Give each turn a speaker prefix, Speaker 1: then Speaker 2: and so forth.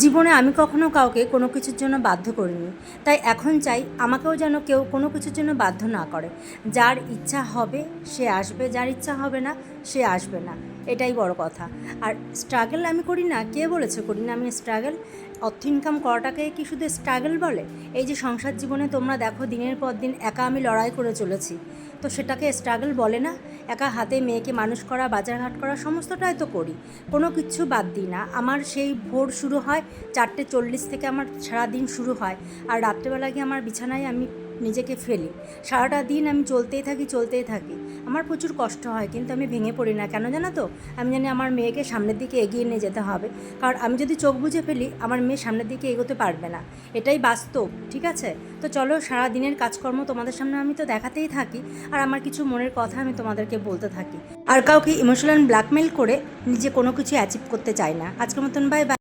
Speaker 1: জীবনে আমি কখনো কাউকে কোনো কিছুর জন্য বাধ্য করিনি, তাই এখন চাই আমাকেও যেন কেউ কোনো কিছুর জন্য বাধ্য না করে। যার ইচ্ছা হবে সে আসবে, যার ইচ্ছা হবে না সে আসবে না, এটাই বড় কথা। আর স্ট্রাগল আমি করি না, কে বলেছে করি না আমি স্ট্রাগল? অর্থ ইনকাম করাটাকে কি শুধু স্ট্রাগল বলে? এই যে সংসার জীবনে তোমরা দেখো দিনের পর দিন একা আমি লড়াই করে চলেছি, তো সেটাকে স্ট্রাগল বলে না? একা হাতে মেয়েকে মানুষ করা, বাজারঘাট করা, সমস্তটাই তো করি, কোনো কিচ্ছু বাদ দিই না। আমার সেই ভোর শুরু হয় 4:40 থেকে, আমার সারাদিন শুরু হয়, আর রাত্রেবেলা গিয়ে আমার বিছানায় আমি নিজেকে ফেলি। সারাটা দিন আমি চলতেই থাকি। আমার প্রচুর কষ্ট হয়, কিন্তু আমি ভেঙে পড়ি না। কেন জানো তো? আমি জানি আমার মেয়েকে সামনের দিকে এগিয়ে নিয়ে যেতে হবে, কারণ আমি যদি চোখ বুজে ফেলি আমার মেয়ে সামনের দিকে এগোতে পারবে না। এটাই বাস্তব, ঠিক আছে? তো চলো, সারা দিনের কাজকর্ম তোমাদের সামনে আমি তো দেখাতেই থাকি, আর আমার কিছু মনের কথা আমি তোমাদেরকে বলতে থাকি। আর কাউকে ইমোশনাল ব্ল্যাকমেল করে নিজে কোনো কিছু অ্যাচিভ করতে চাই না। আজকের মতন বাই বাই।